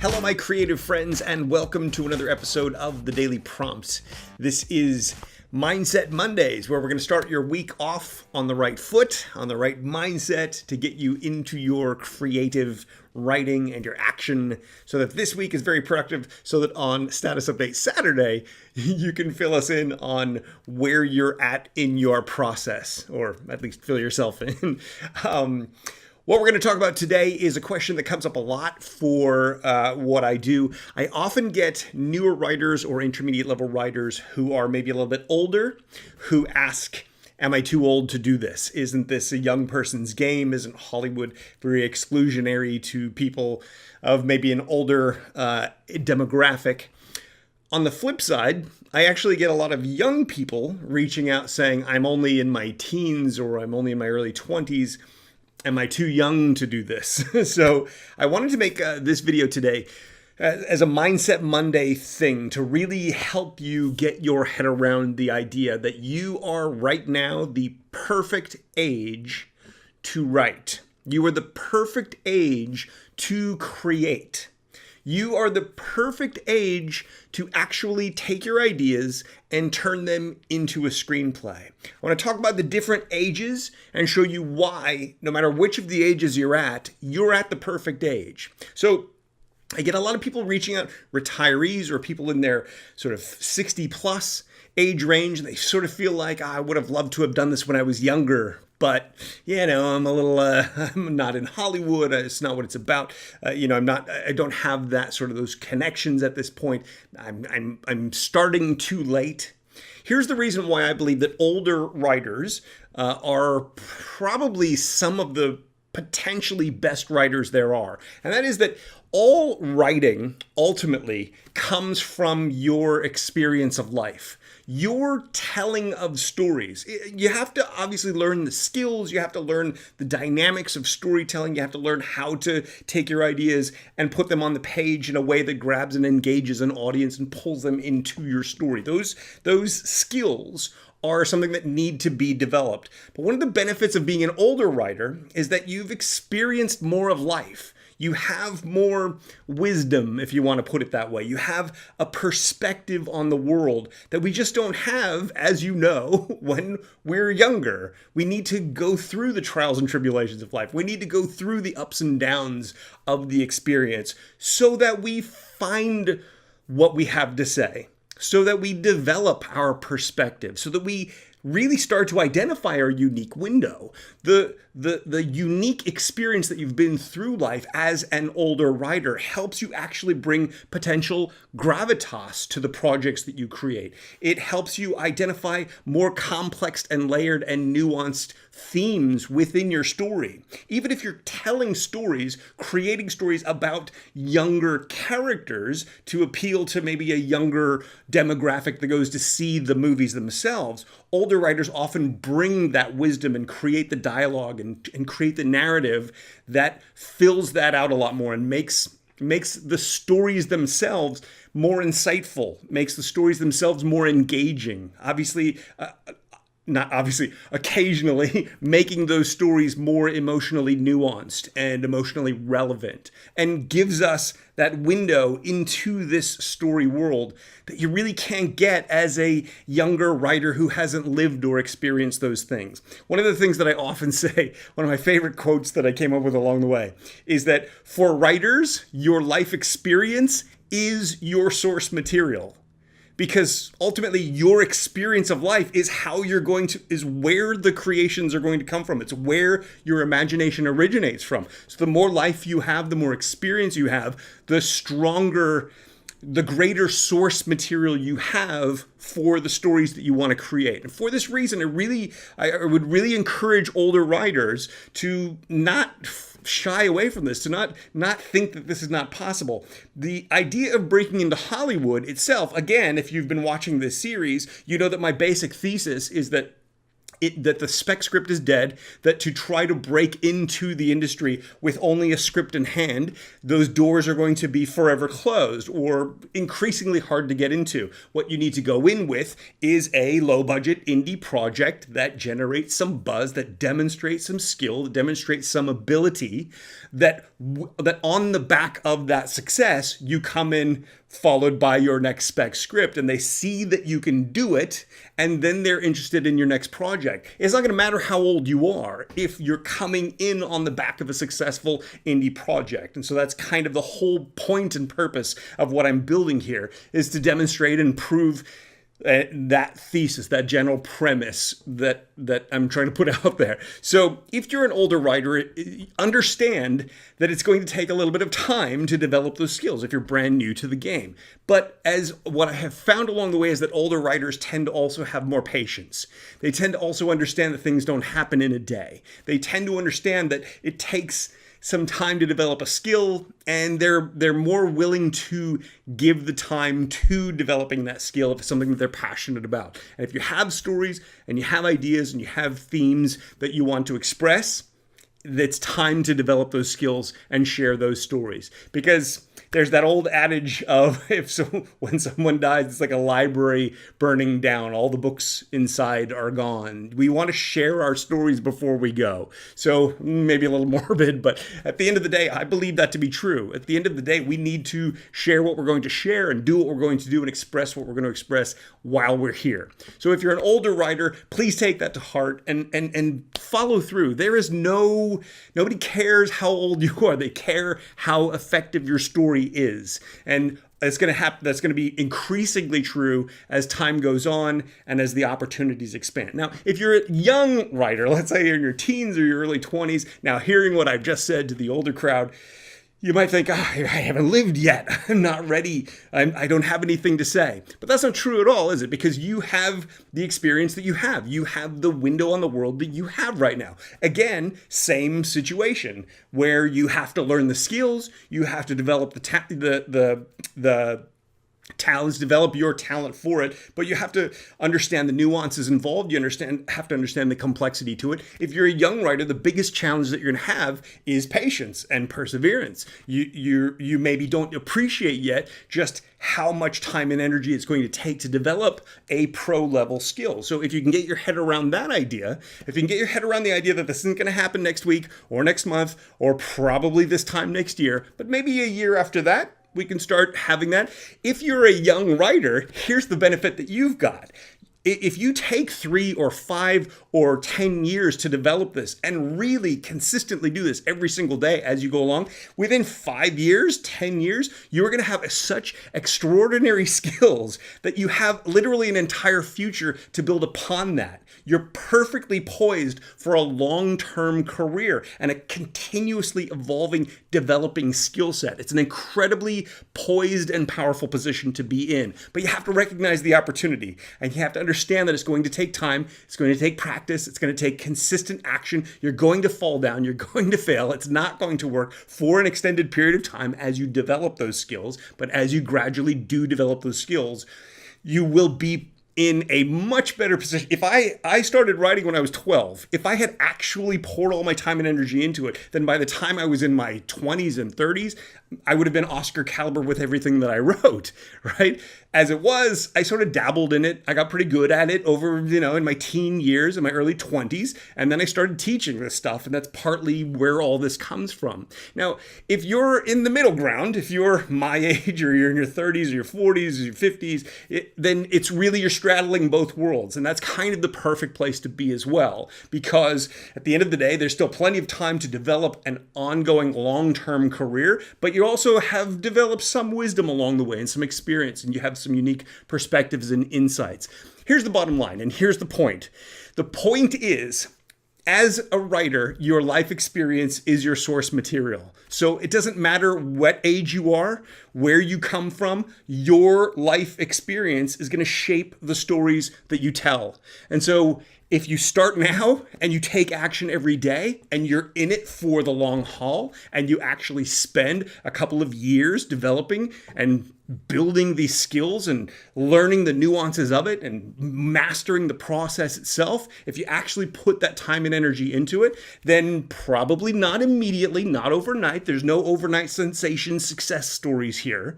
Hello, my creative friends, and welcome to another episode of the Daily Prompts. This is Mindset Mondays, where we're going to start your week off on the right foot, on the right mindset to get you into your creative writing and your action so that this week is very productive, so that on Status Update Saturday, you can fill us in on where you're at in your process, or at least fill yourself in. What we're going to talk about today is a question that comes up a lot for what I do. I often get newer writers or intermediate level writers who are maybe a little bit older who ask, am I too old to do this? Isn't this a young person's game? Isn't Hollywood very exclusionary to people of maybe an older demographic? On the flip side, I actually get a lot of young people reaching out saying, I'm only in my teens or I'm only in my early 20s. Am I too young to do this? So I wanted to make this video today as a Mindset Monday thing to really help you get your head around the idea that you are right now the perfect age to write. You are the perfect age to create. You are the perfect age to actually take your ideas and turn them into a screenplay. I want to talk about the different ages and show you why, no matter which of the ages you're at the perfect age. So I get a lot of people reaching out, retirees or people in their sort of 60 plus age range, and they sort of feel like, I would have loved to have done this when I was younger. But, I'm a little, I'm not in Hollywood. It's not what it's about. I don't have that sort of those connections at this point. I'm starting too late. Here's the reason why I believe that older writers are probably some of the potentially best writers there are. And that is that all writing ultimately comes from your experience of life. Your telling of stories. You have to obviously learn the skills. You have to learn the dynamics of storytelling. You have to learn how to take your ideas and put them on the page in a way that grabs and engages an audience and pulls them into your story. Those skills are something that need to be developed. But one of the benefits of being an older writer is that you've experienced more of life. You have more wisdom, if you want to put it that way. You have a perspective on the world that we just don't have, as you know, when we're younger. We need to go through the trials and tribulations of life. We need to go through the ups and downs of the experience so that we find what we have to say, so that we develop our perspective, so that we really start to identify our unique window, the unique experience that you've been through life as an older writer helps you actually bring potential gravitas to the projects that you create. It helps you identify more complex and layered and nuanced themes within your story. Even if you're telling stories, creating stories about younger characters to appeal to maybe a younger demographic that goes to see the movies themselves, older writers often bring that wisdom and create the dialogue and create the narrative that fills that out a lot more and makes the stories themselves more insightful, makes the stories themselves more engaging. Occasionally making those stories more emotionally nuanced and emotionally relevant, and gives us that window into this story world that you really can't get as a younger writer who hasn't lived or experienced those things. One of the things that I often say, one of my favorite quotes that I came up with along the way, is that for writers, your life experience is your source material. Because ultimately your experience of life is where the creations are going to come from. It's where your imagination originates from. So the more life you have, the more experience you have, the greater source material you have for the stories that you want to create. And for this reason, I would really encourage older writers to not shy away from this, to not think that this is not possible. The idea of breaking into Hollywood itself, again, if you've been watching this series, you know that my basic thesis is that that the spec script is dead, that to try to break into the industry with only a script in hand, those doors are going to be forever closed or increasingly hard to get into. What you need to go in with is a low-budget indie project that generates some buzz, that demonstrates some skill, that demonstrates some ability, that on the back of that success, you come in followed by your next spec script, and they see that you can do it, and then they're interested in your next project. It's not going to matter how old you are if you're coming in on the back of a successful indie project. And so that's kind of the whole point and purpose of what I'm building here, is to demonstrate and prove that thesis, that general premise that I'm trying to put out there. So if you're an older writer, understand that it's going to take a little bit of time to develop those skills if you're brand new to the game. But as what I have found along the way is that older writers tend to also have more patience. They tend to also understand that things don't happen in a day. They tend to understand that it takes some time to develop a skill, and they're more willing to give the time to developing that skill if it's something that they're passionate about. And if you have stories and you have ideas and you have themes that you want to express, it's time to develop those skills and share those stories. Because there's that old adage of when someone dies, it's like a library burning down. All the books inside are gone. We want to share our stories before we go. So maybe a little morbid, but at the end of the day, I believe that to be true. At the end of the day, we need to share what we're going to share and do what we're going to do and express what we're going to express while we're here. So if you're an older writer, please take that to heart and follow through. Nobody cares how old you are. They care how effective your story is. And it's going to happen. That's going to be increasingly true as time goes on and as the opportunities expand. Now, if you're a young writer, let's say you're in your teens or your early 20s, now hearing what I've just said to the older crowd, you might think, I haven't lived yet. I'm not ready. I don't have anything to say. But that's not true at all, is it? Because you have the experience that you have. You have the window on the world that you have right now. Again, same situation where you have to learn the skills. You have to develop the talents, develop your talent for it, but you have to understand the nuances involved. You have to understand the complexity to it. If you're a young writer, the biggest challenge that you're going to have is patience and perseverance. You maybe don't appreciate yet just how much time and energy it's going to take to develop a pro level skill. So if you can get your head around that idea, if you can get your head around the idea that this isn't going to happen next week or next month or probably this time next year, but maybe a year after that, we can start having that. If you're a young writer, here's the benefit that you've got. If you take 3 or 5 or 10 years to develop this and really consistently do this every single day as you go along, within 5 years, 10 years, you're going to have such extraordinary skills that you have literally an entire future to build upon that. You're perfectly poised for a long-term career and a continuously evolving, developing skill set. It's an incredibly poised and powerful position to be in. But you have to recognize the opportunity, and you have to understand that it's going to take time, it's going to take practice, it's going to take consistent action. You're going to fall down, you're going to fail. It's not going to work for an extended period of time as you develop those skills, but as you gradually do develop those skills, you will be in a much better position. If I started writing when I was 12, if I had actually poured all my time and energy into it, then by the time I was in my 20s and 30s, I would have been Oscar caliber with everything that I wrote, right? As it was, I sort of dabbled in it. I got pretty good at it over, in my teen years, in my early 20s. And then I started teaching this stuff. And that's partly where all this comes from. Now, if you're in the middle ground, if you're my age or you're in your 30s or your 40s or your 50s, then it's really you're straddling both worlds. And that's kind of the perfect place to be as well. Because at the end of the day, there's still plenty of time to develop an ongoing long-term career, but you also have developed some wisdom along the way and some experience, and you have some unique perspectives and insights. Here's the bottom line, and here's the point. The point is, as a writer, your life experience is your source material. So it doesn't matter what age you are, where you come from, your life experience is going to shape the stories that you tell. And so if you start now and you take action every day and you're in it for the long haul and you actually spend a couple of years developing and building these skills and learning the nuances of it and mastering the process itself, if you actually put that time and energy into it, then probably not immediately, not overnight. There's no overnight sensation success stories here.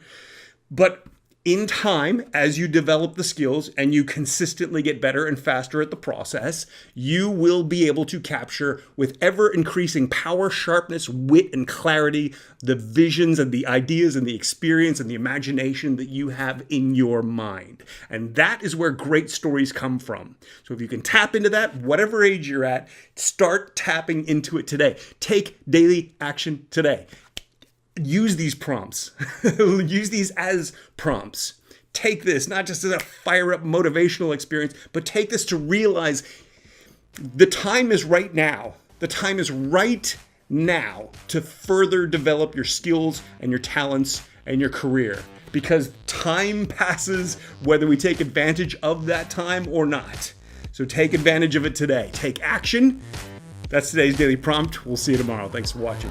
But in time, as you develop the skills and you consistently get better and faster at the process, you will be able to capture with ever increasing power, sharpness, wit, and clarity the visions and the ideas and the experience and the imagination that you have in your mind. And that is where great stories come from. So if you can tap into that, whatever age you're at, start tapping into it today. Take daily action today. Use these prompts. Use these as prompts. Take this not just as a fire up motivational experience, but take this to realize the time is right now. The time is right now to further develop your skills and your talents and your career, because time passes whether we take advantage of that time or not. So take advantage of it today. Take action. That's today's daily prompt. We'll see you tomorrow. Thanks for watching.